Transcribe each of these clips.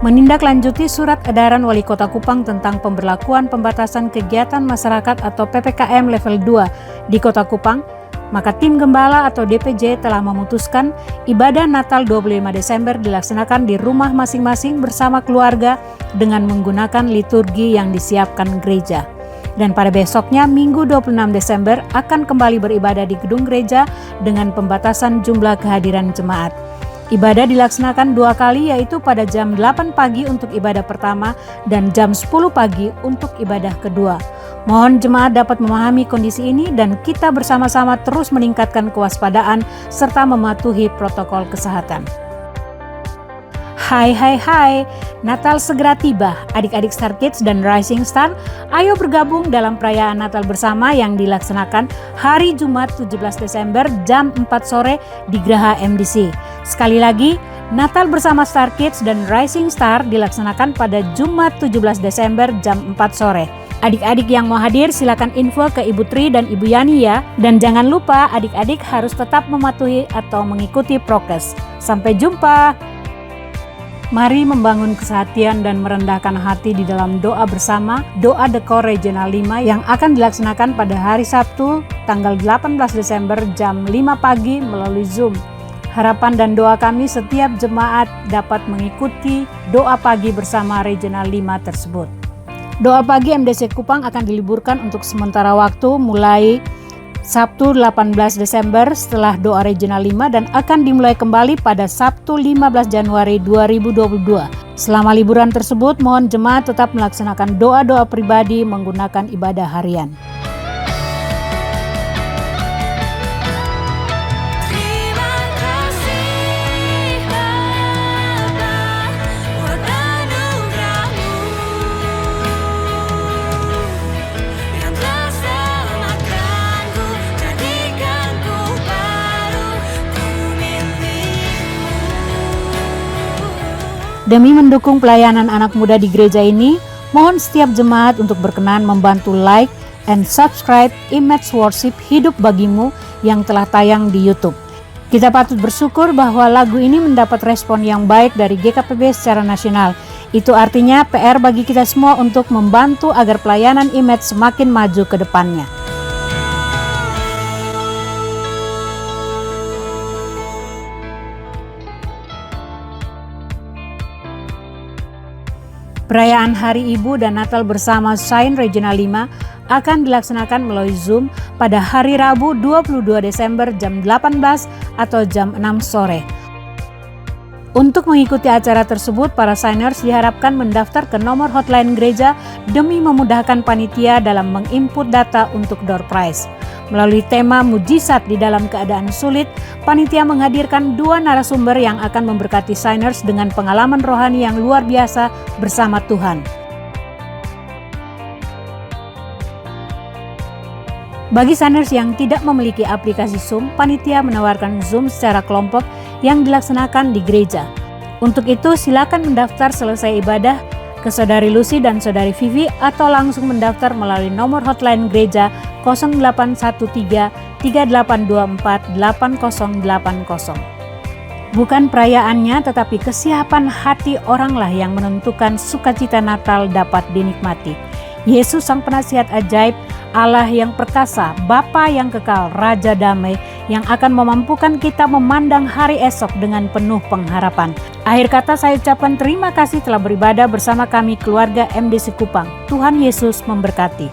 menindaklanjuti surat edaran Wali Kota Kupang tentang pemberlakuan pembatasan kegiatan masyarakat atau PPKM level 2 di Kota Kupang, maka tim Gembala atau DPJ telah memutuskan ibadah Natal 25 Desember dilaksanakan di rumah masing-masing bersama keluarga dengan menggunakan liturgi yang disiapkan gereja. Dan pada besoknya Minggu 26 Desember akan kembali beribadah di gedung gereja dengan pembatasan jumlah kehadiran jemaat. Ibadah dilaksanakan 2 kali, yaitu pada jam 8 pagi untuk ibadah pertama dan jam 10 pagi untuk ibadah kedua. Mohon jemaat dapat memahami kondisi ini dan kita bersama-sama terus meningkatkan kewaspadaan serta mematuhi protokol kesehatan. Hai, Natal segera tiba. Adik-adik Star Kids dan Rising Star, ayo bergabung dalam perayaan Natal bersama yang dilaksanakan hari Jumat 17 Desember jam 4 sore di Graha MDC. Sekali lagi, Natal bersama Star Kids dan Rising Star dilaksanakan pada Jumat 17 Desember jam 4 sore. Adik-adik yang mau hadir silakan info ke Ibu Tri dan Ibu Yani ya. Dan jangan lupa adik-adik harus tetap mematuhi atau mengikuti prokes. Sampai jumpa. Mari membangun kesehatian dan merendahkan hati di dalam doa bersama, doa Dekor Regional 5 yang akan dilaksanakan pada hari Sabtu, tanggal 18 Desember jam 5 pagi melalui Zoom. Harapan dan doa kami setiap jemaat dapat mengikuti doa pagi bersama Regional 5 tersebut. Doa pagi MDC Kupang akan diliburkan untuk sementara waktu mulai Sabtu 18 Desember setelah doa Regional 5 dan akan dimulai kembali pada Sabtu 15 Januari 2022. Selama liburan tersebut, mohon jemaat tetap melaksanakan doa-doa pribadi menggunakan ibadah harian. Demi mendukung pelayanan anak muda di gereja ini, mohon setiap jemaat untuk berkenan membantu like and subscribe Image Worship Hidup Bagimu yang telah tayang di YouTube. Kita patut bersyukur bahwa lagu ini mendapat respon yang baik dari GKPB secara nasional. Itu artinya PR bagi kita semua untuk membantu agar pelayanan Image semakin maju ke depannya. Perayaan Hari Ibu dan Natal bersama Shine Regional 5 akan dilaksanakan melalui Zoom pada hari Rabu 22 Desember jam 18 atau jam 6 sore. Untuk mengikuti acara tersebut, para signers diharapkan mendaftar ke nomor hotline gereja demi memudahkan panitia dalam menginput data untuk door prize. Melalui tema mujizat di dalam keadaan sulit, panitia menghadirkan 2 narasumber yang akan memberkati signers dengan pengalaman rohani yang luar biasa bersama Tuhan. Bagi signers yang tidak memiliki aplikasi Zoom, panitia menawarkan Zoom secara kelompok yang dilaksanakan di gereja. Untuk itu, silakan mendaftar selesai ibadah ke Saudari Lucy dan Saudari Vivi atau langsung mendaftar melalui nomor hotline gereja 0813 3824 8080. Bukan perayaannya, tetapi kesiapan hati oranglah yang menentukan sukacita Natal dapat dinikmati. Yesus Sang Penasihat Ajaib, Allah yang perkasa, Bapa yang kekal, Raja Damai, yang akan memampukan kita memandang hari esok dengan penuh pengharapan. Akhir kata saya ucapkan terima kasih telah beribadah bersama kami keluarga MDC Kupang. Tuhan Yesus memberkati.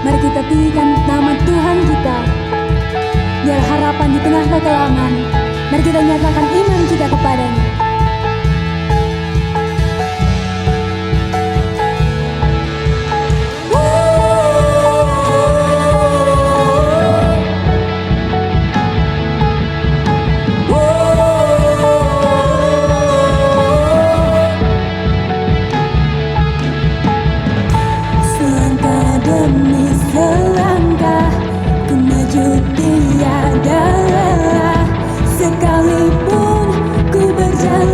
Mari kita tinggikan nama Tuhan kita. Biar harapan di tengah kekelaman. Mari kita nyatakan iman kita kepadanya. Sekalipun ku berjalan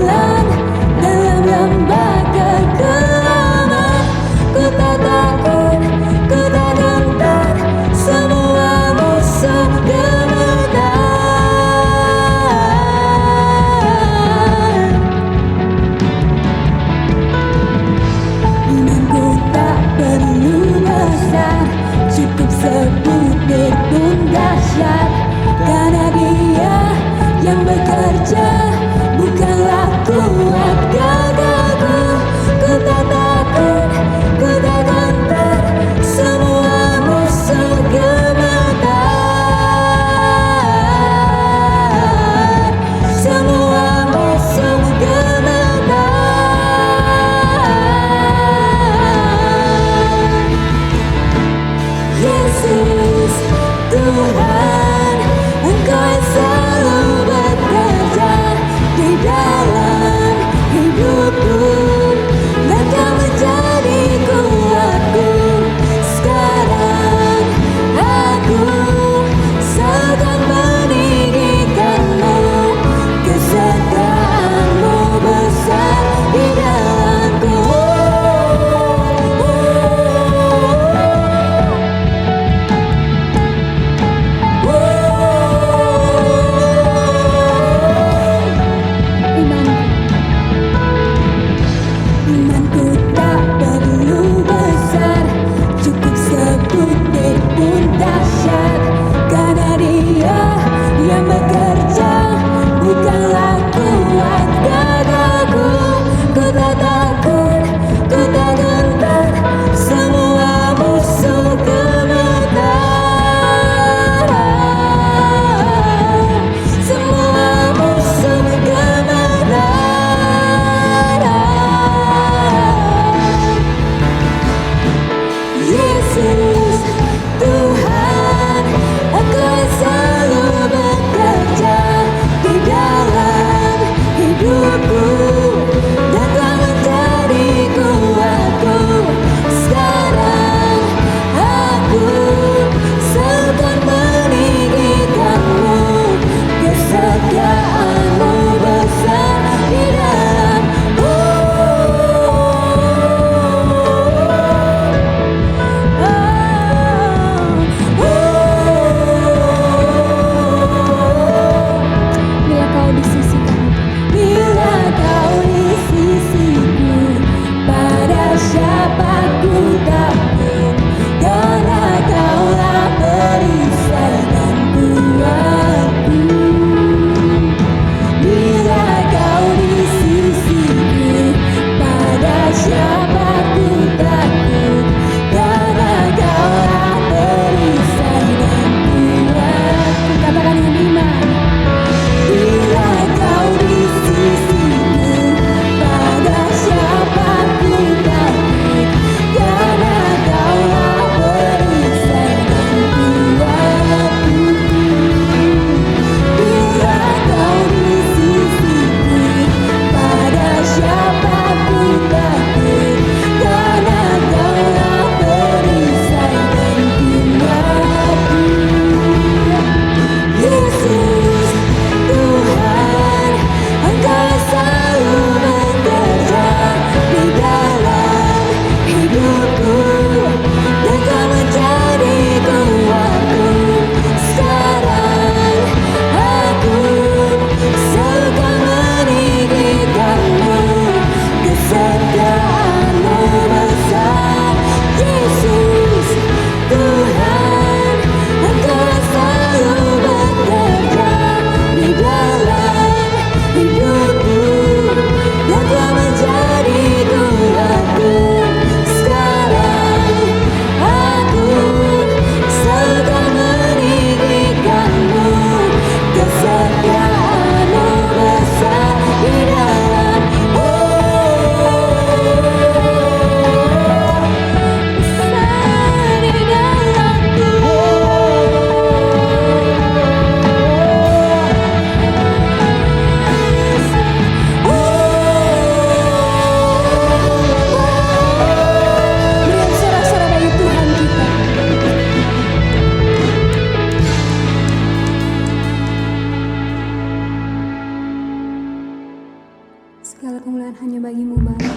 segala kemuliaan hanya bagimu Bapa.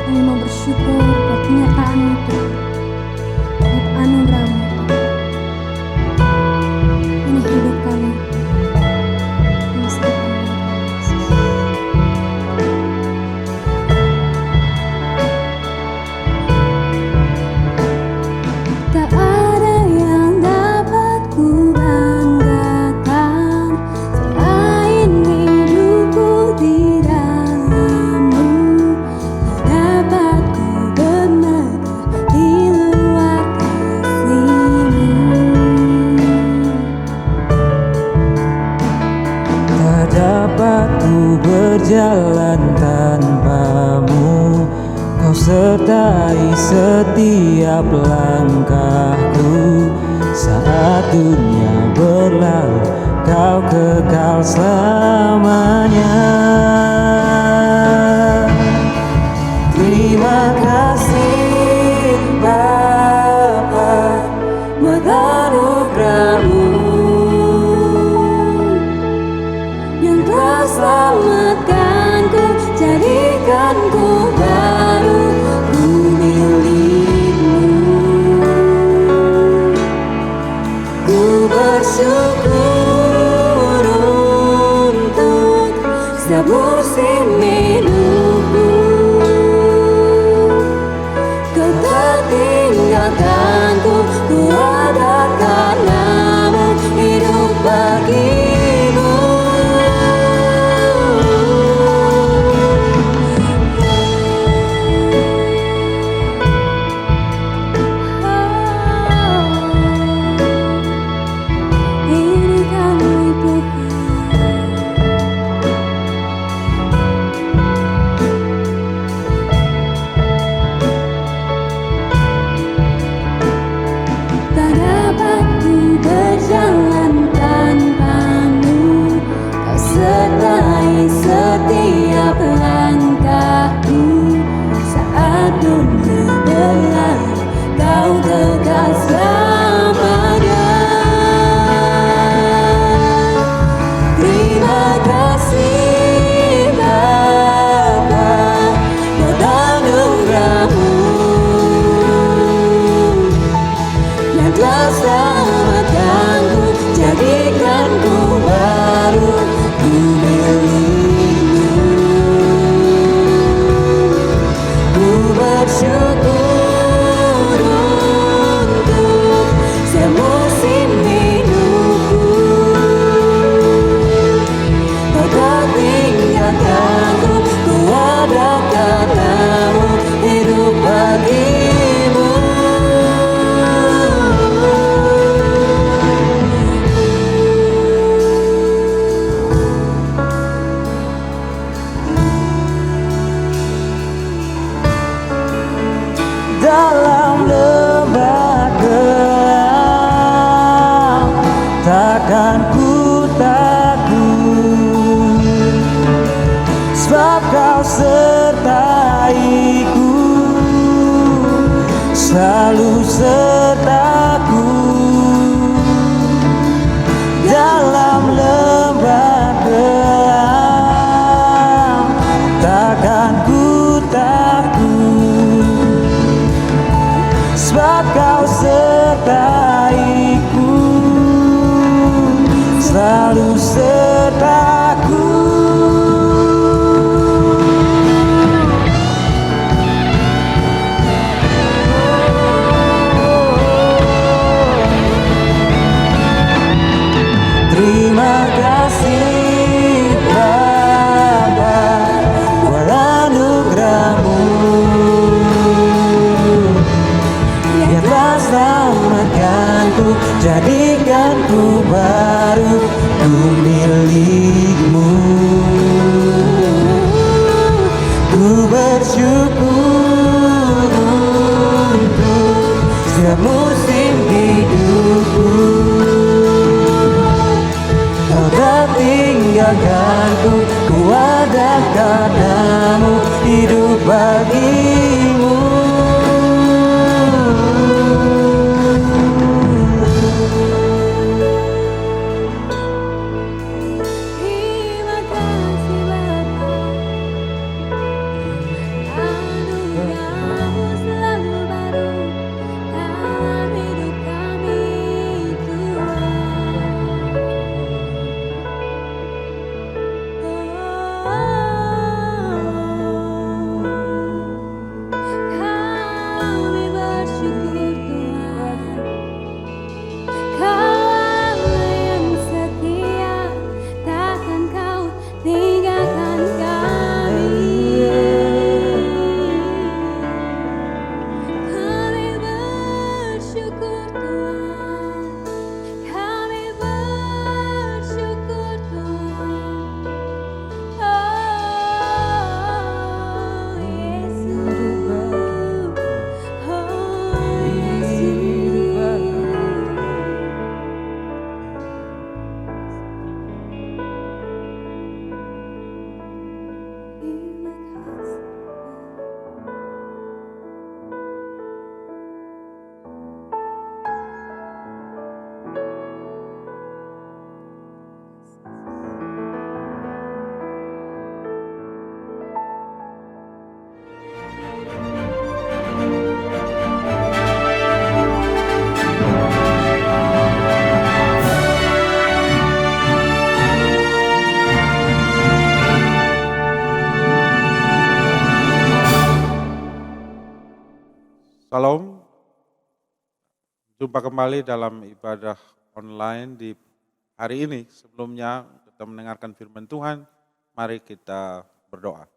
Kami mau bersyukur buat kenyataanmu Tuhan, buat anugerahmu Tuhan. Ini hidup kami, kami serahkan kepada Yesus. Tak ada yang dapat ku banggakan selain hidupku di dalam-Mu. Tak dapat ku bermegah di luar kasih-Mu. Tak dapat ku berjalan tanpamu, Kau sertai setiap langkahku. Saat dunia berlalu, Kau kekal selamanya. Terima kasih Bapa buat anugerah-Mu Yang telah selamatkanku, jadikanku baru, ku milik-Mu. Ku bersyukur untuk setiap musim hidupku. Kau tak tinggalkanku, ku ada karena-Mu, hidup bagimu. Ini kami Tuhan. Tak dapat ku berjalan tanpa-Mu, Kau sertai setiap langkahku. Saat dunia berlalu, Kau kekal selamanya. Terima kasih Bapa buat anugerah-Mu yang telah selamatkanku, jadikanku baru, ku milik-Mu. Ku bersyukur untuk setiap musim hidupku. Kau tak tinggalkanku, ku ada karena-Mu, hidup bagimu. Dalam lembah gelap takkan ku takut, sebab Kau sertaiku, selalu sertaku. Dalam lembah gelap takkan ku takut, sebab Kau sertaiku, selalu sertaku. Terima kasih Bapa buat anugerah-Mu yang telah selamatkanku, jadikanku baru, ku milik-Mu. Ku bersyukur untuk setiap musim hidupku. Kau tak tinggalkanku, ku ada karena-Mu, hidup bagimu. Terima kasih. Jumpa kembali dalam ibadah online di hari ini. Sebelumnya kita mendengarkan firman Tuhan, mari kita berdoa.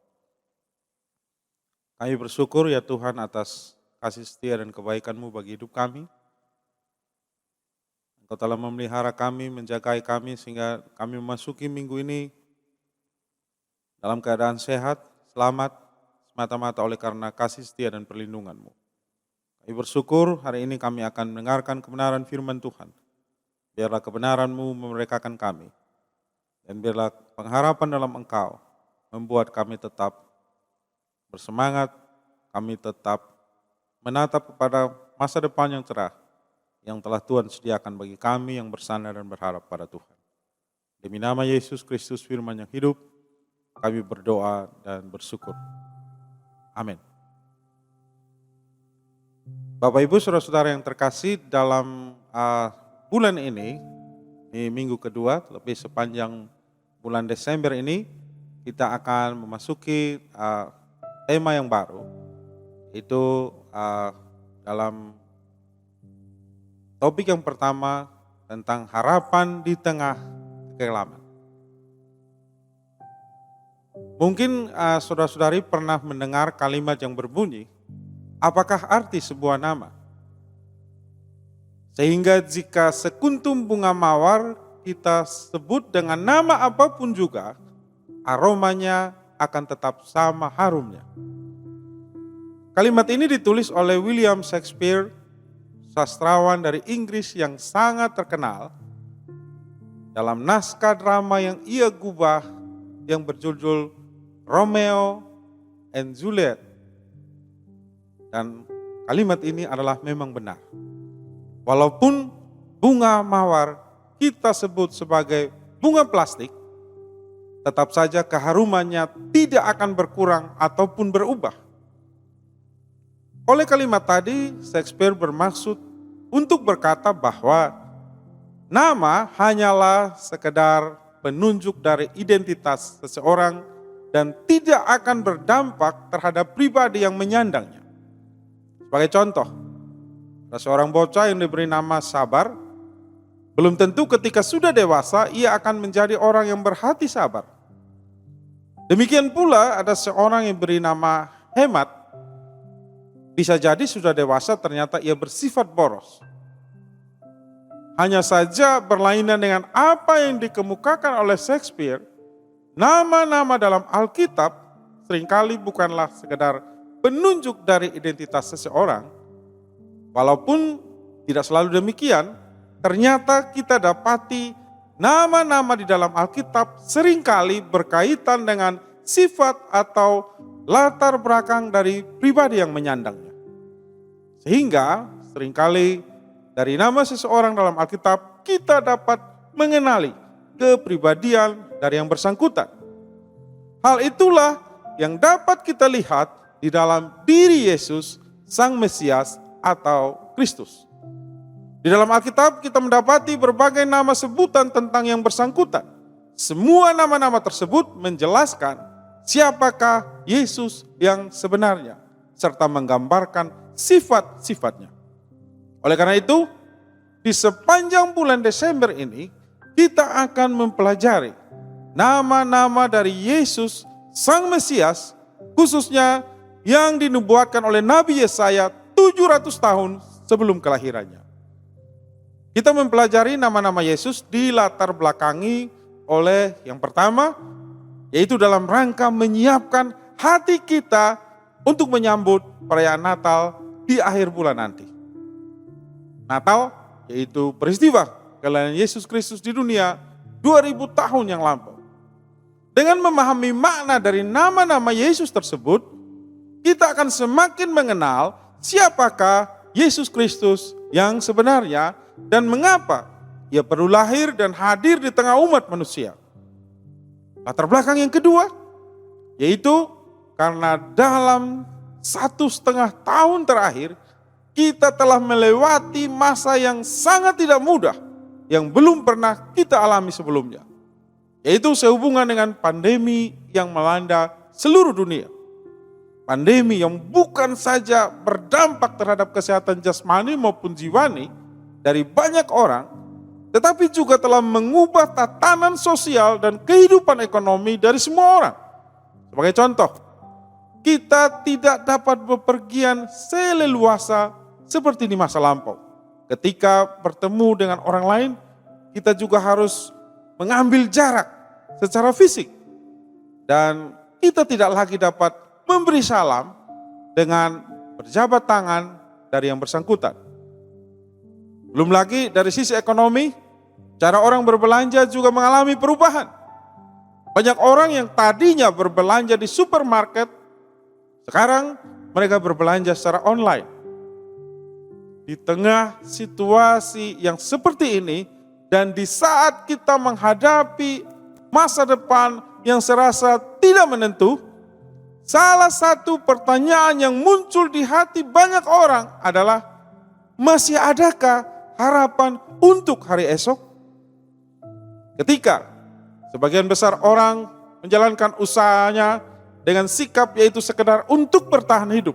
Kami bersyukur ya Tuhan atas kasih setia dan kebaikan-Mu bagi hidup kami. Engkau telah memelihara kami, menjagai kami sehingga kami memasuki minggu ini dalam keadaan sehat, selamat, semata-mata oleh karena kasih setia dan perlindungan-Mu. Kami bersyukur hari ini kami akan mendengarkan kebenaran firman Tuhan. Biarlah kebenaran-Mu memerdekakan kami. Dan biarlah pengharapan dalam Engkau membuat kami tetap bersemangat, kami tetap menatap kepada masa depan yang cerah yang telah Tuhan sediakan bagi kami yang bersandar dan berharap pada Tuhan. Demi nama Yesus Kristus firman yang hidup, kami berdoa dan bersyukur. Amin. Bapak Ibu saudara-saudara yang terkasih, dalam bulan ini, minggu kedua, lebih sepanjang bulan Desember ini, kita akan memasuki tema yang baru, itu dalam topik yang pertama tentang harapan di tengah kekelaman. Mungkin saudara-saudari pernah mendengar kalimat yang berbunyi, apakah arti sebuah nama? Sehingga jika sekuntum bunga mawar kita sebut dengan nama apapun juga, aromanya akan tetap sama harumnya. Kalimat ini ditulis oleh William Shakespeare, sastrawan dari Inggris yang sangat terkenal, dalam naskah drama yang ia gubah yang berjudul Romeo and Juliet. Dan kalimat ini adalah memang benar. Walaupun bunga mawar kita sebut sebagai bunga plastik, tetap saja keharumannya tidak akan berkurang ataupun berubah. Oleh kalimat tadi, Shakespeare bermaksud untuk berkata bahwa nama hanyalah sekedar penunjuk dari identitas seseorang dan tidak akan berdampak terhadap pribadi yang menyandangnya. Sebagai contoh, ada seorang bocah yang diberi nama Sabar, belum tentu ketika sudah dewasa ia akan menjadi orang yang berhati sabar. Demikian pula ada seorang yang beri nama Hemat, bisa jadi sudah dewasa ternyata ia bersifat boros. Hanya saja berlainan dengan apa yang dikemukakan oleh Shakespeare, nama-nama dalam Alkitab seringkali bukanlah sekedar penunjuk dari identitas seseorang. Walaupun tidak selalu demikian, ternyata kita dapati nama-nama di dalam Alkitab seringkali berkaitan dengan sifat atau latar belakang dari pribadi yang menyandangnya. Sehingga seringkali dari nama seseorang dalam Alkitab kita dapat mengenali kepribadian dari yang bersangkutan. Hal itulah yang dapat kita lihat di dalam diri Yesus, Sang Mesias atau Kristus. Di dalam Alkitab kita mendapati berbagai nama sebutan tentang yang bersangkutan. Semua nama-nama tersebut menjelaskan siapakah Yesus yang sebenarnya, serta menggambarkan sifat-sifatnya. Oleh karena itu, di sepanjang bulan Desember ini, kita akan mempelajari nama-nama dari Yesus, Sang Mesias, khususnya yang dinubuatkan oleh Nabi Yesaya 700 tahun sebelum kelahirannya. Kita mempelajari nama-nama Yesus dilatar belakangi oleh yang pertama, yaitu dalam rangka menyiapkan hati kita untuk menyambut perayaan Natal di akhir bulan nanti. Natal yaitu peristiwa kelahiran Yesus Kristus di dunia 2000 tahun yang lampau. Dengan memahami makna dari nama-nama Yesus tersebut, kita akan semakin mengenal siapakah Yesus Kristus yang sebenarnya dan mengapa ia perlu lahir dan hadir di tengah umat manusia. Latar belakang yang kedua, yaitu karena dalam 1,5 tahun terakhir kita telah melewati masa yang sangat tidak mudah yang belum pernah kita alami sebelumnya, yaitu sehubungan dengan pandemi yang melanda seluruh dunia. Pandemi yang bukan saja berdampak terhadap kesehatan jasmani maupun jiwani, dari banyak orang, tetapi juga telah mengubah tatanan sosial dan kehidupan ekonomi dari semua orang. Sebagai contoh, kita tidak dapat bepergian seleluasa seperti di masa lampau. Ketika bertemu dengan orang lain, kita juga harus mengambil jarak secara fisik. Dan kita tidak lagi dapat memberi salam dengan berjabat tangan dari yang bersangkutan. Belum lagi dari sisi ekonomi, cara orang berbelanja juga mengalami perubahan. Banyak orang yang tadinya berbelanja di supermarket, sekarang mereka berbelanja secara online. Di tengah situasi yang seperti ini, dan di saat kita menghadapi masa depan yang serasa tidak menentu, salah satu pertanyaan yang muncul di hati banyak orang adalah, masih adakah harapan untuk hari esok? Ketika sebagian besar orang menjalankan usahanya dengan sikap yaitu sekedar untuk bertahan hidup,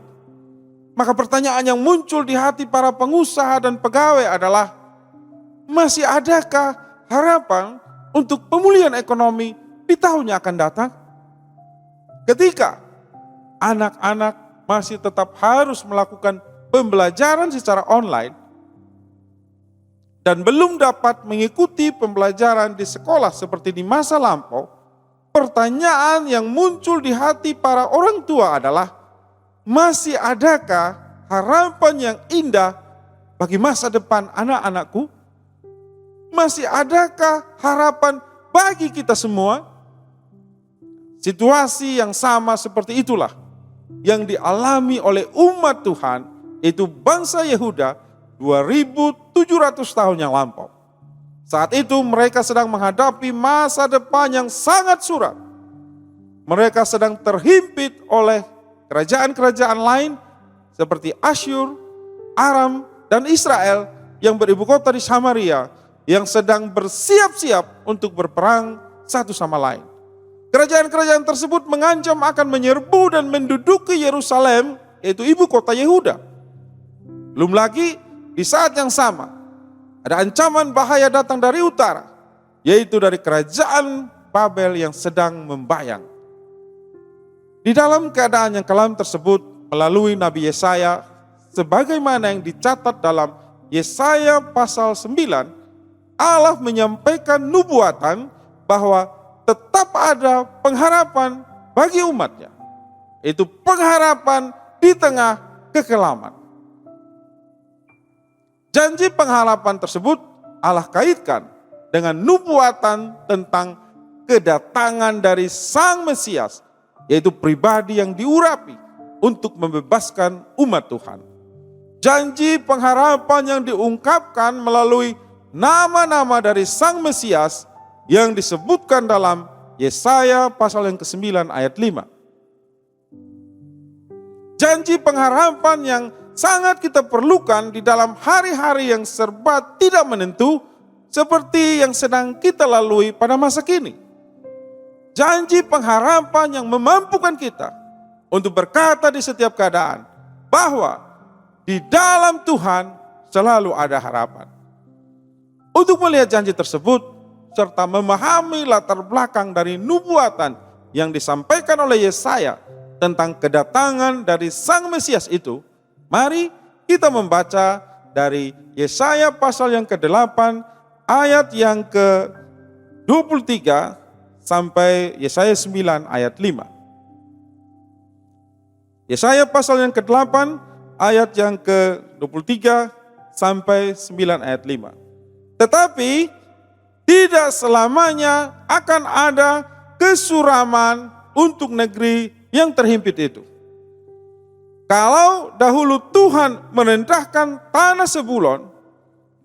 maka pertanyaan yang muncul di hati para pengusaha dan pegawai adalah, masih adakah harapan untuk pemulihan ekonomi di tahun yang akan datang? Ketika anak-anak masih tetap harus melakukan pembelajaran secara online dan belum dapat mengikuti pembelajaran di sekolah seperti di masa lampau, pertanyaan yang muncul di hati para orang tua adalah, masih adakah harapan yang indah bagi masa depan anak-anakku? Masih adakah harapan bagi kita semua? Situasi yang sama seperti itulah yang dialami oleh umat Tuhan, yaitu bangsa Yehuda 2700 tahun yang lampau. Saat itu mereka sedang menghadapi masa depan yang sangat suram. Mereka sedang terhimpit oleh kerajaan-kerajaan lain seperti Asyur, Aram, dan Israel yang beribu kota di Samaria, yang sedang bersiap-siap untuk berperang satu sama lain. Kerajaan-kerajaan tersebut mengancam akan menyerbu dan menduduki Yerusalem, yaitu ibu kota Yehuda. Belum lagi di saat yang sama, ada ancaman bahaya datang dari utara, yaitu dari kerajaan Babel yang sedang membayang. Di dalam keadaan yang kelam tersebut, melalui Nabi Yesaya, sebagaimana yang dicatat dalam Yesaya pasal 9, Allah menyampaikan nubuatan bahwa tetap ada pengharapan bagi umatnya. Itu pengharapan di tengah kekelaman. Janji pengharapan tersebut Allah kaitkan dengan nubuatan tentang kedatangan dari Sang Mesias, yaitu pribadi yang diurapi untuk membebaskan umat Tuhan. Janji pengharapan yang diungkapkan melalui nama-nama dari Sang Mesias yang disebutkan dalam Yesaya pasal yang ke-9 ayat 5. Janji pengharapan yang sangat kita perlukan di dalam hari-hari yang serba tidak menentu seperti yang sedang kita lalui pada masa kini. Janji pengharapan yang memampukan kita untuk berkata di setiap keadaan bahwa di dalam Tuhan selalu ada harapan. Untuk melihat janji tersebut, serta memahami latar belakang dari nubuatan yang disampaikan oleh Yesaya tentang kedatangan dari Sang Mesias itu, mari kita membaca dari Yesaya pasal yang ke-8, ayat yang ke-23 sampai Yesaya 9 ayat 5. Yesaya pasal yang ke-8, ayat yang ke-23 sampai 9 ayat 5. Tetapi tidak selamanya akan ada kesuraman untuk negeri yang terhimpit itu. Kalau dahulu Tuhan merendahkan tanah Sebulon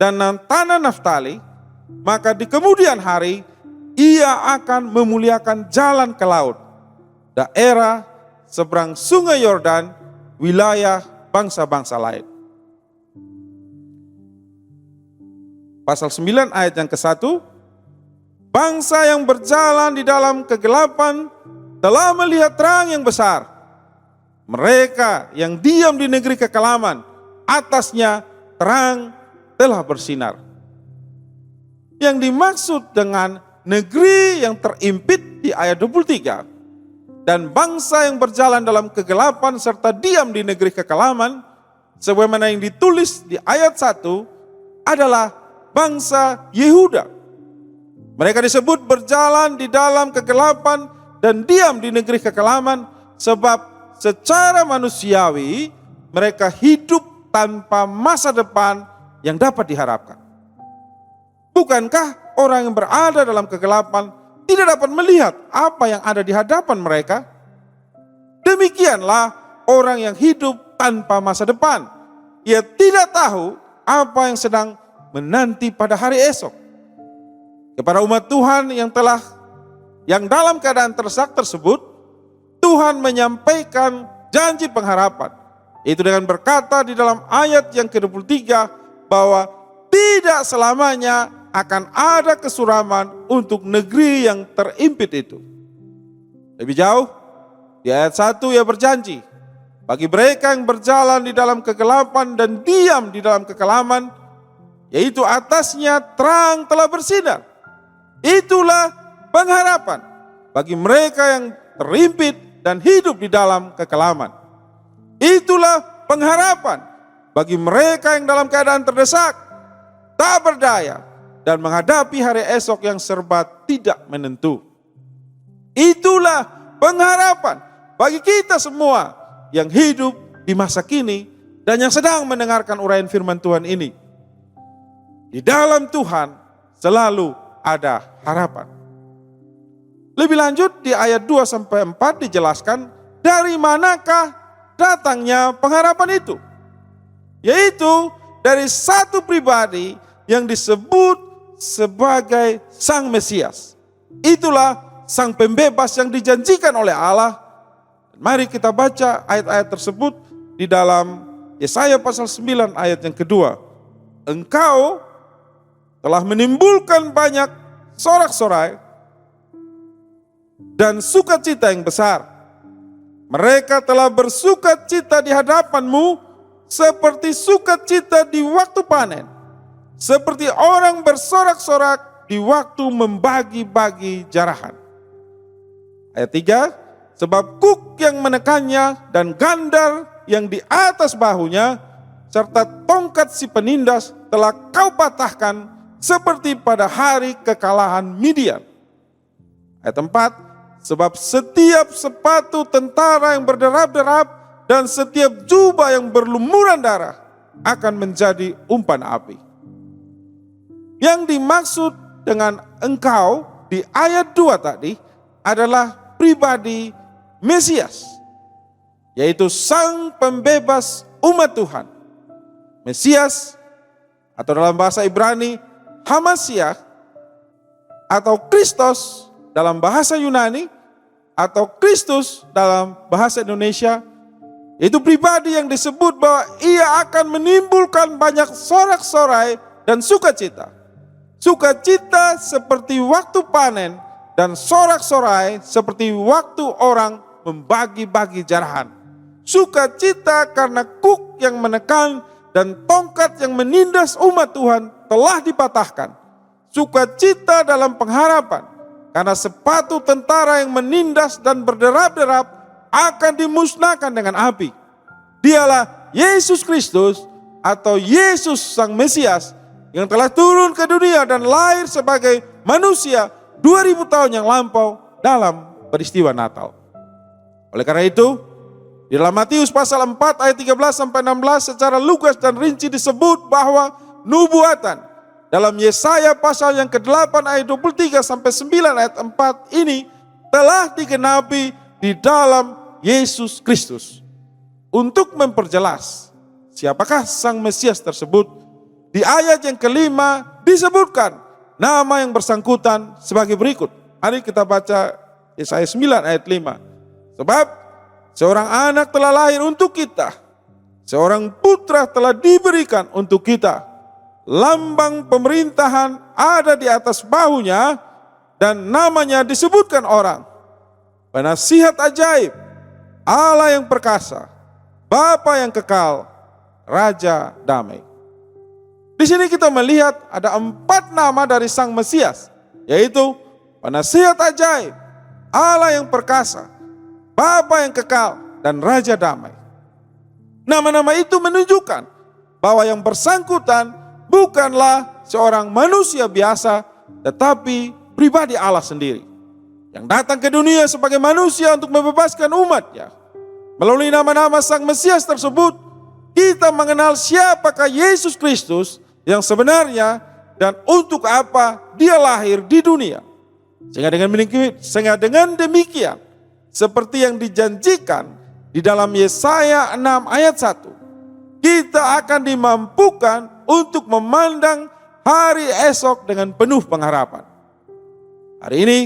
dan tanah Naftali, maka di kemudian hari Ia akan memuliakan jalan ke laut, daerah seberang sungai Yordan, wilayah bangsa-bangsa lain. Pasal 9 ayat yang ke-1, bangsa yang berjalan di dalam kegelapan telah melihat terang yang besar. Mereka yang diam di negeri kekelaman, atasnya terang telah bersinar. Yang dimaksud dengan negeri yang terimpit di ayat 23 dan bangsa yang berjalan dalam kegelapan serta diam di negeri kekelaman, sebagaimana yang ditulis di ayat 1 adalah bangsa Yehuda. Mereka disebut berjalan di dalam kegelapan dan diam di negeri kekelaman sebab secara manusiawi mereka hidup tanpa masa depan yang dapat diharapkan. Bukankah orang yang berada dalam kegelapan tidak dapat melihat apa yang ada di hadapan mereka? Demikianlah orang yang hidup tanpa masa depan. Ia tidak tahu apa yang sedang menanti pada hari esok. Kepada umat Tuhan yang dalam keadaan terdesak tersebut, Tuhan menyampaikan janji pengharapan. Itu dengan berkata di dalam ayat yang ke-23 bahwa tidak selamanya akan ada kesuraman untuk negeri yang terimpit itu. Lebih jauh, di ayat 1 ia berjanji, bagi mereka yang berjalan di dalam kegelapan dan diam di dalam kekelaman, yaitu atasnya terang telah bersinar. Itulah pengharapan bagi mereka yang terimpit dan hidup di dalam kekelaman. Itulah pengharapan bagi mereka yang dalam keadaan terdesak, tak berdaya, dan menghadapi hari esok yang serba tidak menentu. Itulah pengharapan bagi kita semua yang hidup di masa kini dan yang sedang mendengarkan uraian firman Tuhan ini. Di dalam Tuhan selalu ada harapan. Lebih lanjut di ayat 2-4 dijelaskan dari manakah datangnya pengharapan itu. Yaitu dari satu pribadi yang disebut sebagai Sang Mesias. Itulah Sang Pembebas yang dijanjikan oleh Allah. Mari kita baca ayat-ayat tersebut di dalam Yesaya pasal 9 ayat yang kedua. Engkau telah menimbulkan banyak sorak-sorai dan sukacita yang besar. Mereka telah bersukacita di hadapanmu seperti sukacita di waktu panen, seperti orang bersorak-sorak di waktu membagi-bagi jarahan. Ayat 3, sebab kuk yang menekannya dan gandar yang di atas bahunya serta tongkat si penindas telah kau patahkan seperti pada hari kekalahan Midian. Ayat 4, sebab setiap sepatu tentara yang berderap-derap dan setiap jubah yang berlumuran darah akan menjadi umpan api. Yang dimaksud dengan engkau di ayat 2 tadi adalah pribadi Mesias, yaitu Sang Pembebas umat Tuhan. Mesias atau dalam bahasa Ibrani Hamasiah atau Kristus dalam bahasa Yunani atau Kristus dalam bahasa Indonesia, itu pribadi yang disebut bahwa ia akan menimbulkan banyak sorak-sorai dan sukacita. Sukacita seperti waktu panen dan sorak-sorai seperti waktu orang membagi-bagi jarahan. Sukacita karena kuk yang menekan dan tongkat yang menindas umat Tuhan telah dipatahkan. Sukacita dalam pengharapan karena sepatu tentara yang menindas dan berderap-derap akan dimusnahkan dengan api. Dialah Yesus Kristus atau Yesus Sang Mesias yang telah turun ke dunia dan lahir sebagai manusia 2000 tahun yang lampau dalam peristiwa Natal. Oleh karena itu, di dalam Matius pasal 4 ayat 13-16 secara lugas dan rinci disebut bahwa nubuatan dalam Yesaya pasal yang ke-8 ayat 23-9 ayat 4 ini telah digenapi di dalam Yesus Kristus. Untuk memperjelas siapakah Sang Mesias tersebut, di ayat yang kelima disebutkan nama yang bersangkutan sebagai berikut. Mari kita baca Yesaya 9 ayat 5. Sebab seorang anak telah lahir untuk kita, seorang putra telah diberikan untuk kita. Lambang pemerintahan ada di atas bahunya dan namanya disebutkan orang Penasihat ajaib, Allah yang perkasa, Bapa yang kekal, Raja damai. Di sini kita melihat ada 4 nama dari Sang Mesias, yaitu Penasihat Ajaib, Allah yang perkasa, Bapa yang kekal, dan Raja Damai. Nama-nama itu menunjukkan bahwa yang bersangkutan bukanlah seorang manusia biasa, tetapi pribadi Allah sendiri, yang datang ke dunia sebagai manusia untuk membebaskan umatnya. Melalui nama-nama Sang Mesias tersebut, kita mengenal siapakah Yesus Kristus yang sebenarnya dan untuk apa dia lahir di dunia. Sehingga dengan demikian, seperti yang dijanjikan di dalam Yesaya 6 ayat 1, kita akan dimampukan untuk memandang hari esok dengan penuh pengharapan. Hari ini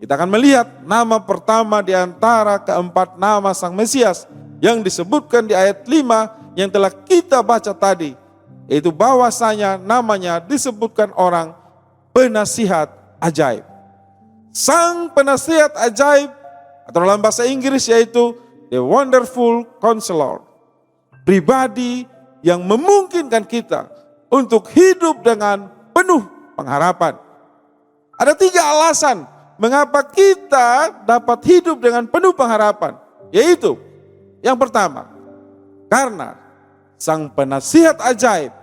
kita akan melihat nama pertama di antara keempat nama Sang Mesias yang disebutkan di ayat 5 yang telah kita baca tadi, yaitu bahwasanya namanya disebutkan orang Penasihat Ajaib. Sang Penasihat Ajaib, atau dalam bahasa Inggris yaitu The Wonderful Counselor, pribadi yang memungkinkan kita untuk hidup dengan penuh pengharapan. Ada 3 alasan mengapa kita dapat hidup dengan penuh pengharapan, yaitu yang pertama, karena Sang Penasihat Ajaib,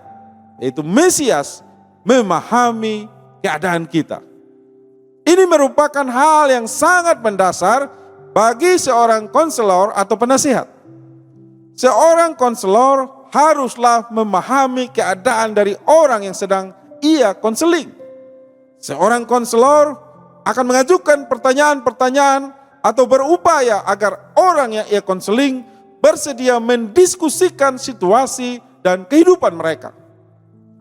yaitu Mesias, memahami keadaan kita. Ini merupakan hal yang sangat mendasar bagi seorang konselor atau penasihat. Seorang konselor haruslah memahami keadaan dari orang yang sedang ia konseling. Seorang konselor akan mengajukan pertanyaan-pertanyaan atau berupaya agar orang yang ia konseling bersedia mendiskusikan situasi dan kehidupan mereka.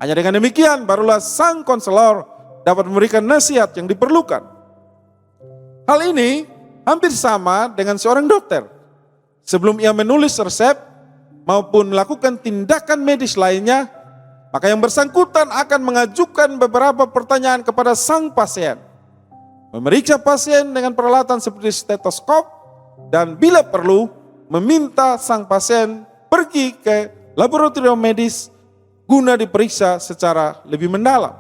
Hanya dengan demikian barulah sang konselor dapat memberikan nasihat yang diperlukan. Hal ini hampir sama dengan seorang dokter. Sebelum ia menulis resep maupun melakukan tindakan medis lainnya, maka yang bersangkutan akan mengajukan beberapa pertanyaan kepada sang pasien. Memeriksa pasien dengan peralatan seperti stetoskop, dan bila perlu meminta sang pasien pergi ke laboratorium medis guna diperiksa secara lebih mendalam.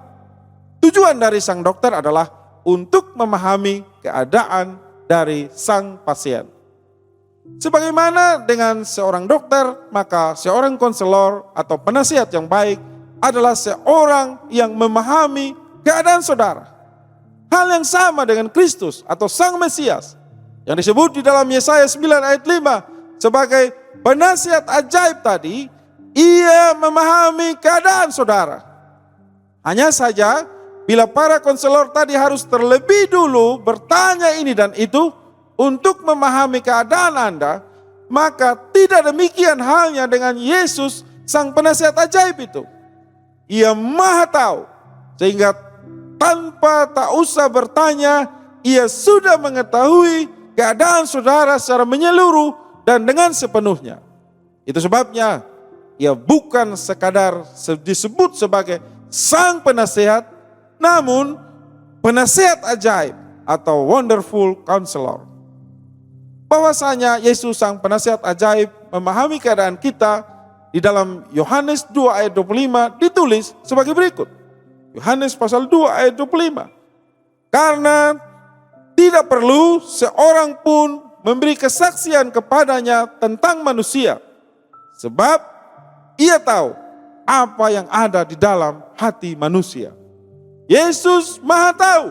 Tujuan dari sang dokter adalah untuk memahami keadaan dari sang pasien. Sebagaimana dengan seorang dokter, maka seorang konselor atau penasihat yang baik adalah seorang yang memahami keadaan saudara. Hal yang sama dengan Kristus atau Sang Mesias yang disebut di dalam Yesaya 9 ayat 5 sebagai penasihat ajaib tadi, ia memahami keadaan saudara. Hanya saja bila para konselor tadi harus terlebih dulu bertanya ini dan itu untuk memahami keadaan Anda, maka tidak demikian halnya dengan Yesus Sang Penasihat Ajaib itu. Ia maha tahu, sehingga tanpa tak usah bertanya, ia sudah mengetahui keadaan saudara secara menyeluruh dan dengan sepenuhnya. Itu sebabnya ia bukan sekadar disebut sebagai Sang Penasihat, namun Penasihat Ajaib atau Wonderful Counselor. Bahwasanya Yesus Sang Penasihat Ajaib memahami keadaan kita di dalam Yohanes 2 ayat 25 ditulis sebagai berikut. Yohanes pasal 2 ayat 25. Karena tidak perlu seorang pun memberi kesaksian kepadanya tentang manusia, sebab ia tahu apa yang ada di dalam hati manusia. Yesus maha tahu,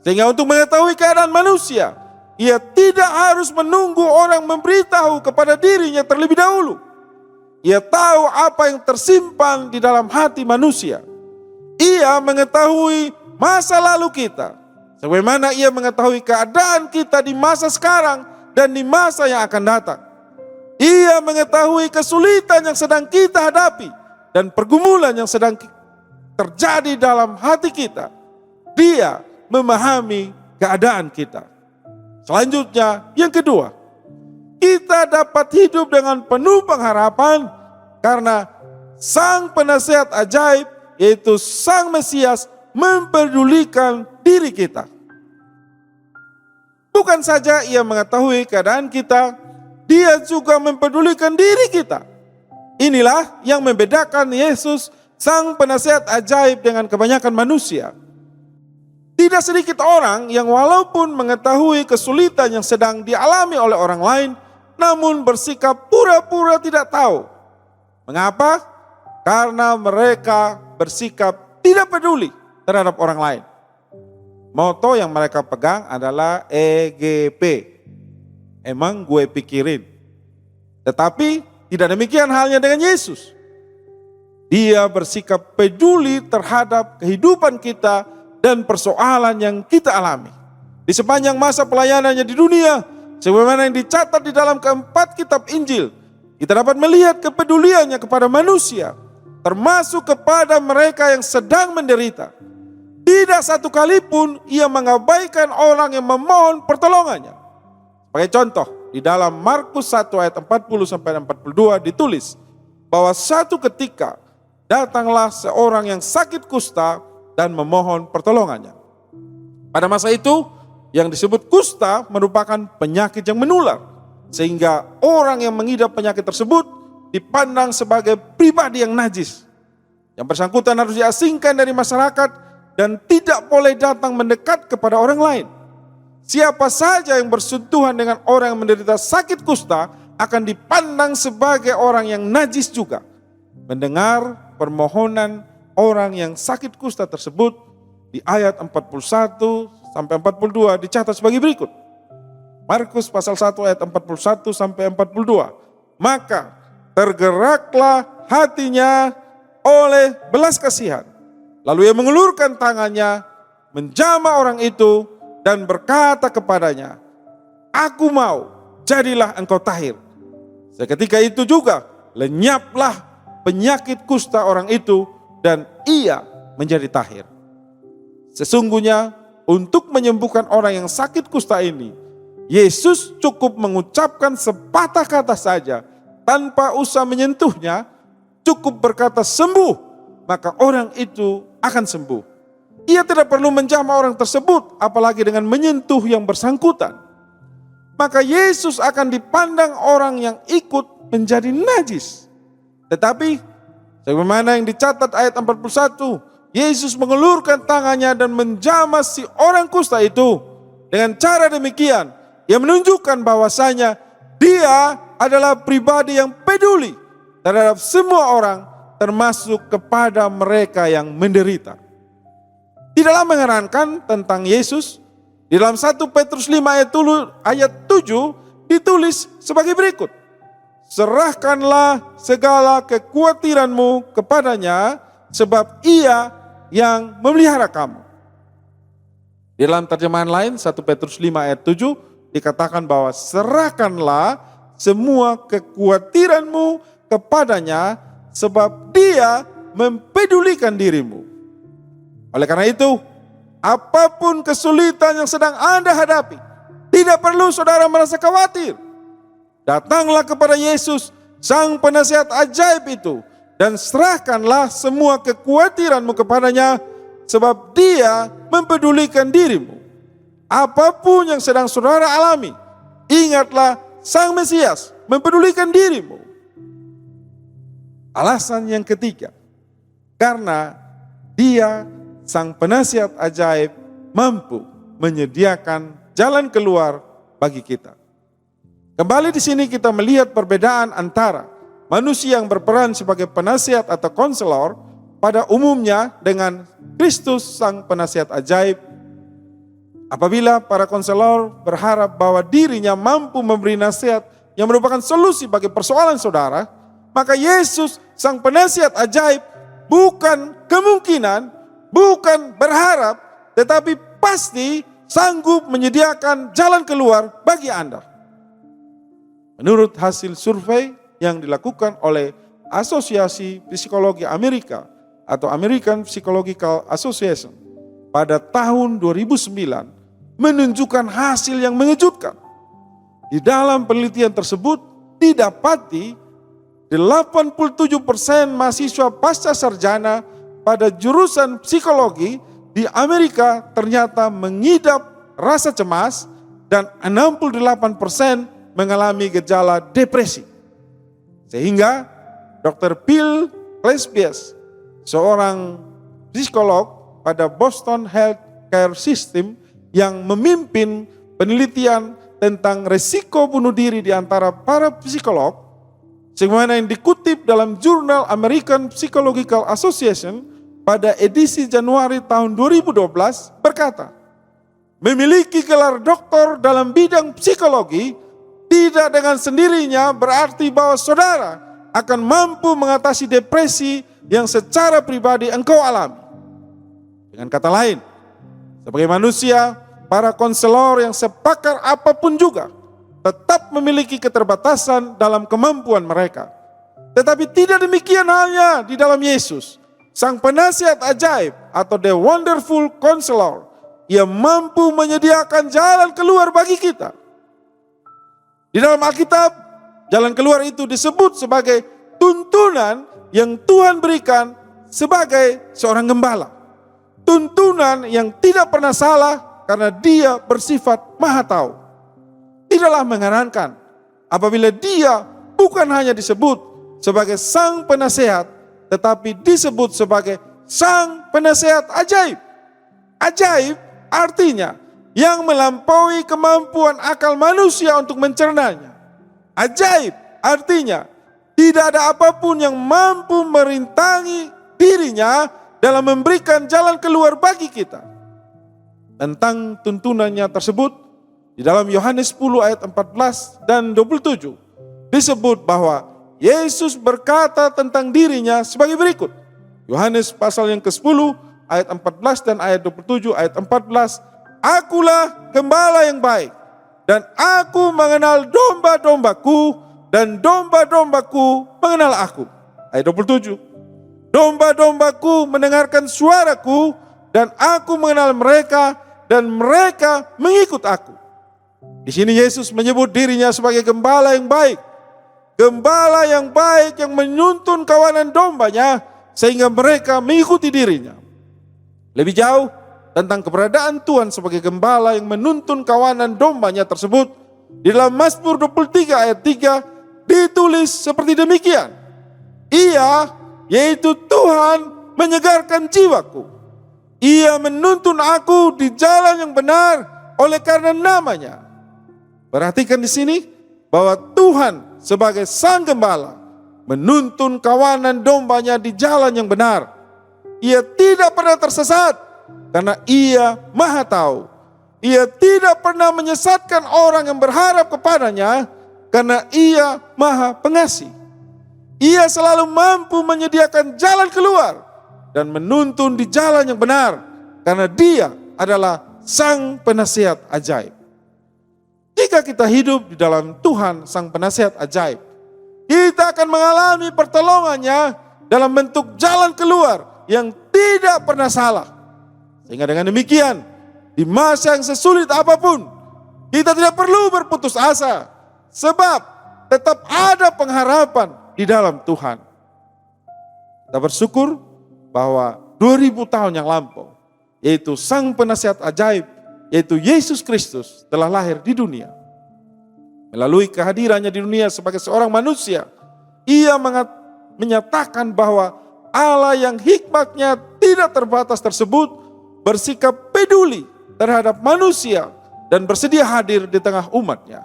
sehingga untuk mengetahui keadaan manusia, ia tidak harus menunggu orang memberitahu kepada dirinya terlebih dahulu. Ia tahu apa yang tersimpan di dalam hati manusia. Ia mengetahui masa lalu kita, sebagaimana ia mengetahui keadaan kita di masa sekarang dan di masa yang akan datang. Ia mengetahui kesulitan yang sedang kita hadapi dan pergumulan yang sedang terjadi dalam hati kita. Dia memahami keadaan kita. Selanjutnya, yang kedua, kita dapat hidup dengan penuh pengharapan karena Sang Penasihat Ajaib, yaitu Sang Mesias, mempedulikan diri kita. Bukan saja ia mengetahui keadaan kita, dia juga mempedulikan diri kita. Inilah yang membedakan Yesus sang penasihat ajaib dengan kebanyakan manusia. Tidak sedikit orang yang walaupun mengetahui kesulitan yang sedang dialami oleh orang lain, namun bersikap pura-pura tidak tahu. Mengapa? Karena mereka bersikap tidak peduli terhadap orang lain. Moto yang mereka pegang adalah EGP. Emang gue pikirin. Tetapi tidak demikian halnya dengan Yesus. Dia bersikap peduli terhadap kehidupan kita dan persoalan yang kita alami. Di sepanjang masa pelayanannya di dunia, sebagaimana yang dicatat di dalam keempat kitab Injil, kita dapat melihat kepeduliannya kepada manusia, termasuk kepada mereka yang sedang menderita. Tidak satu kali pun ia mengabaikan orang yang memohon pertolongannya. Sebagai contoh, di dalam Markus 1 ayat 40-42 ditulis bahwa suatu ketika datanglah seorang yang sakit kusta dan memohon pertolongannya. Pada masa itu, yang disebut kusta merupakan penyakit yang menular, sehingga orang yang mengidap penyakit tersebut dipandang sebagai pribadi yang najis. Yang bersangkutan harus diasingkan dari masyarakat dan tidak boleh datang mendekat kepada orang lain. Siapa saja yang bersentuhan dengan orang yang menderita sakit kusta akan dipandang sebagai orang yang najis juga. Mendengar permohonan orang yang sakit kusta tersebut di ayat 41 sampai 42 dicatat sebagai berikut. Markus pasal 1 ayat 41 sampai 42. Maka tergeraklah hatinya oleh belas kasihan. Lalu ia mengulurkan tangannya, menjamah orang itu dan berkata kepadanya, "Aku mau, jadilah engkau tahir." Seketika itu juga lenyaplah penyakit kusta orang itu dan ia menjadi tahir. Sesungguhnya untuk menyembuhkan orang yang sakit kusta ini, Yesus cukup mengucapkan sepatah kata saja tanpa usah menyentuhnya, cukup berkata sembuh, maka orang itu akan sembuh. Ia tidak perlu menjamah orang tersebut, apalagi dengan menyentuh yang bersangkutan. Maka Yesus akan dipandang orang yang ikut menjadi najis. Tetapi sebagaimana yang dicatat ayat 41, Yesus mengulurkan tangannya dan menjamah si orang kusta itu. Dengan cara demikian, ia menunjukkan bahwasanya dia adalah pribadi yang peduli terhadap semua orang, termasuk kepada mereka yang menderita. Tidaklah mengherankan tentang Yesus, di dalam 1 Petrus 5 ayat 7 ditulis sebagai berikut. Serahkanlah segala kekhawatiranmu kepadanya, sebab ia yang memelihara kamu. Di dalam terjemahan lain 1 Petrus 5 ayat 7 dikatakan bahwa serahkanlah semua kekhawatiranmu kepadanya, sebab dia mempedulikan dirimu. Oleh karena itu, apapun kesulitan yang sedang Anda hadapi, tidak perlu saudara merasa khawatir. Datanglah kepada Yesus, sang penasihat ajaib itu, dan serahkanlah semua kekhawatiranmu kepadanya, sebab dia mempedulikan dirimu. Apapun yang sedang saudara alami, ingatlah sang Mesias mempedulikan dirimu. Alasan yang ketiga, karena dia, sang penasihat ajaib, mampu menyediakan jalan keluar bagi kita. Kembali di sini kita melihat perbedaan antara manusia yang berperan sebagai penasihat atau konselor pada umumnya dengan Kristus sang penasihat ajaib. Apabila para konselor berharap bahwa dirinya mampu memberi nasihat yang merupakan solusi bagi persoalan saudara, maka Yesus sang penasihat ajaib bukan kemungkinan, bukan berharap, tetapi pasti sanggup menyediakan jalan keluar bagi Anda. Menurut hasil survei yang dilakukan oleh Asosiasi Psikologi Amerika atau American Psychological Association pada tahun 2009 menunjukkan hasil yang mengejutkan. Di dalam penelitian tersebut didapati 87% mahasiswa pasca sarjana pada jurusan psikologi di Amerika ternyata mengidap rasa cemas dan 68% mengalami gejala depresi. Sehingga Dr. Bill Klesbias, seorang psikolog pada Boston Healthcare System yang memimpin penelitian tentang resiko bunuh diri di antara para psikolog, sebagaimana yang dikutip dalam jurnal American Psychological Association pada edisi Januari tahun 2012 berkata, memiliki gelar doktor dalam bidang psikologi tidak dengan sendirinya berarti bahwa saudara akan mampu mengatasi depresi yang secara pribadi engkau alami. Dengan kata lain, sebagai manusia, para konselor yang sepakar apapun juga tetap memiliki keterbatasan dalam kemampuan mereka. Tetapi tidak demikian halnya di dalam Yesus, Sang Penasihat Ajaib atau The Wonderful Counselor. Ia mampu menyediakan jalan keluar bagi kita. Di dalam Alkitab, jalan keluar itu disebut sebagai tuntunan yang Tuhan berikan sebagai seorang gembala. Tuntunan yang tidak pernah salah karena dia bersifat maha tahu. Tidaklah mengherankan apabila dia bukan hanya disebut sebagai Sang Penasehat, tetapi disebut sebagai Sang Penasehat Ajaib. Ajaib artinya yang melampaui kemampuan akal manusia untuk mencernanya. Ajaib artinya tidak ada apapun yang mampu merintangi dirinya dalam memberikan jalan keluar bagi kita. Tentang tuntunannya tersebut, di dalam Yohanes 10 ayat 14 dan 27 disebut bahwa Yesus berkata tentang dirinya sebagai berikut. Yohanes pasal yang ke-10 ayat 14 dan ayat 27 ayat 14, akulah gembala yang baik dan aku mengenal domba-dombaku dan domba-dombaku mengenal aku. Ayat 27, domba-dombaku mendengarkan suaraku dan aku mengenal mereka dan mereka mengikut aku. Di sini Yesus menyebut dirinya sebagai gembala yang baik. Gembala yang baik yang menuntun kawanan dombanya sehingga mereka mengikuti dirinya. Lebih jauh tentang keberadaan Tuhan sebagai gembala yang menuntun kawanan dombanya tersebut, di dalam Mazmur 23 ayat 3 ditulis seperti demikian. Ia, yaitu Tuhan, menyegarkan jiwaku. Ia menuntun aku di jalan yang benar oleh karena namanya. Perhatikan di sini bahwa Tuhan sebagai Sang Gembala menuntun kawanan dombanya di jalan yang benar. Ia tidak pernah tersesat karena Ia Maha Tahu. Ia tidak pernah menyesatkan orang yang berharap kepadanya karena Ia Maha Pengasih. Ia selalu mampu menyediakan jalan keluar dan menuntun di jalan yang benar karena Dia adalah Sang Penasihat Ajaib. Jika kita hidup di dalam Tuhan Sang Penasihat Ajaib, kita akan mengalami pertolongannya dalam bentuk jalan keluar yang tidak pernah salah. Sehingga dengan demikian, di masa yang sesulit apapun, kita tidak perlu berputus asa, sebab tetap ada pengharapan di dalam Tuhan. Kita bersyukur bahwa 2000 tahun yang lampau, yaitu Sang Penasihat Ajaib, yaitu Yesus Kristus telah lahir di dunia. Melalui kehadirannya di dunia sebagai seorang manusia, Ia menyatakan bahwa Allah yang hikmatnya tidak terbatas tersebut bersikap peduli terhadap manusia dan bersedia hadir di tengah umatnya.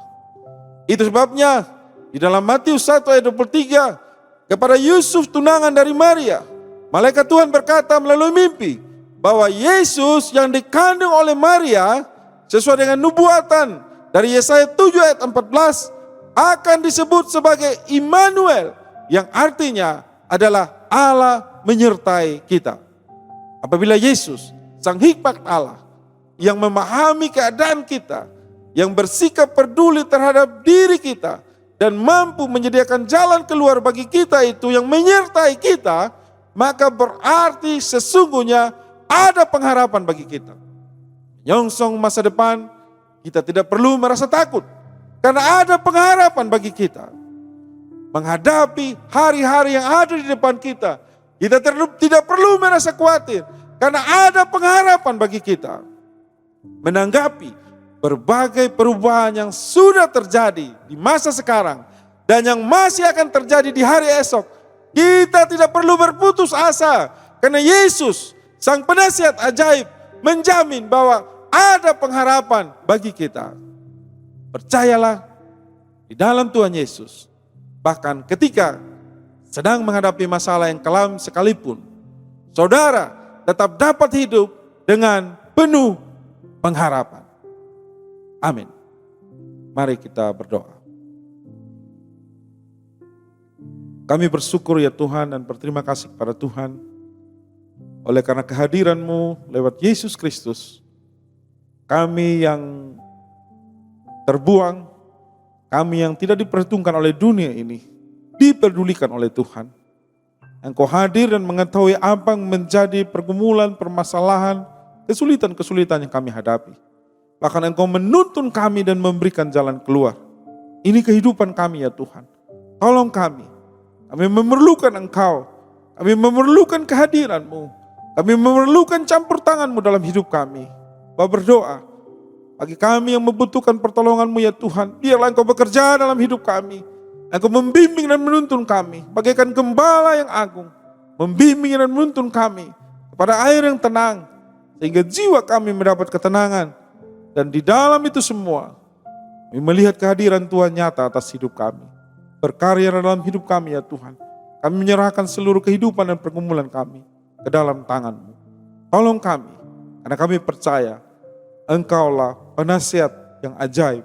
Itu sebabnya di dalam Matius 1 ayat 23 kepada Yusuf tunangan dari Maria, malaikat Tuhan berkata melalui mimpi bahwa Yesus yang dikandung oleh Maria sesuai dengan nubuatan dari Yesaya 7 ayat 14 akan disebut sebagai Immanuel, yang artinya adalah Allah menyertai kita. Apabila Yesus, Sang Hikmat Allah, yang memahami keadaan kita, yang bersikap peduli terhadap diri kita, dan mampu menyediakan jalan keluar bagi kita itu yang menyertai kita, maka berarti sesungguhnya ada pengharapan bagi kita. Menyongsong masa depan, kita tidak perlu merasa takut, karena ada pengharapan bagi kita. Menghadapi hari-hari yang ada di depan kita, kita tidak perlu merasa khawatir, karena ada pengharapan bagi kita. Menanggapi berbagai perubahan yang sudah terjadi di masa sekarang, dan yang masih akan terjadi di hari esok, kita tidak perlu berputus asa, Karena Yesus, Sang Penasihat ajaib, menjamin bahwa ada pengharapan bagi kita. Percayalah di dalam Tuhan Yesus. Bahkan ketika sedang menghadapi masalah yang kelam sekalipun, saudara tetap dapat hidup dengan penuh pengharapan. Amin. Mari kita berdoa. Kami bersyukur ya Tuhan dan berterima kasih kepada Tuhan oleh karena kehadiran-Mu lewat Yesus Kristus. Kami yang terbuang, kami yang tidak diperhitungkan oleh dunia ini, dipedulikan oleh Tuhan. Engkau hadir dan mengetahui apa yang menjadi pergumulan, permasalahan, kesulitan-kesulitan yang kami hadapi. Bahkan Engkau menuntun kami dan memberikan jalan keluar. Ini kehidupan kami ya Tuhan. Tolong kami. Kami memerlukan Engkau. Kami memerlukan kehadiran-Mu. Kami memerlukan campur tangan-Mu dalam hidup kami. Bapak berdoa. Bagi kami yang membutuhkan pertolongan-Mu ya Tuhan. Biarlah Engkau bekerja dalam hidup kami. Engkau membimbing dan menuntun kami. Bagaikan gembala yang agung. Membimbing dan menuntun kami. Kepada air yang tenang. Sehingga jiwa kami mendapat ketenangan. Dan di dalam itu semua. Kami melihat kehadiran Tuhan nyata atas hidup kami. Berkarya dalam hidup kami ya Tuhan. Kami menyerahkan seluruh kehidupan dan pergumulan kami ke dalam tangan-Mu. Tolong kami, karena kami percaya Engkaulah penasihat yang ajaib,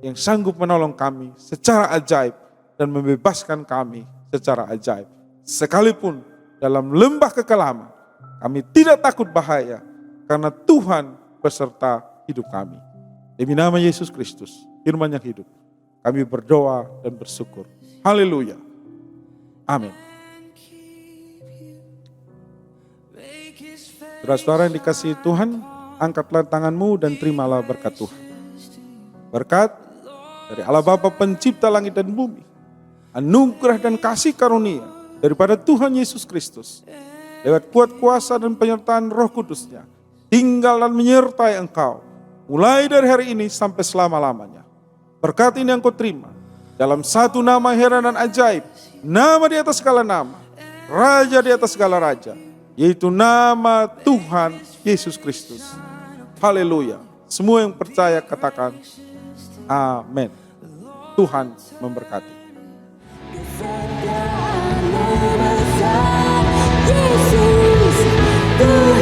yang sanggup menolong kami secara ajaib dan membebaskan kami secara ajaib. Sekalipun dalam lembah kekelaman, kami tidak takut bahaya, karena Tuhan beserta hidup kami. Demi nama Yesus Kristus, firman yang hidup, kami berdoa dan bersyukur. Haleluya. Amin. Saudara-saudara yang dikasihi Tuhan, angkatlah tanganmu dan terimalah berkat Tuhan. Berkat dari Allah Bapa pencipta langit dan bumi, anugerah dan kasih karunia daripada Tuhan Yesus Kristus, lewat kuat kuasa dan penyertaan Roh Kudus-Nya, tinggal dan menyertai engkau, mulai dari hari ini sampai selama-lamanya. Berkat ini yang kau terima dalam satu nama heran dan ajaib, nama di atas segala nama, Raja di atas segala raja, yaitu nama Tuhan Yesus Kristus. Haleluya. Semua yang percaya katakan amin. Tuhan memberkati. Yesus, Tuhan.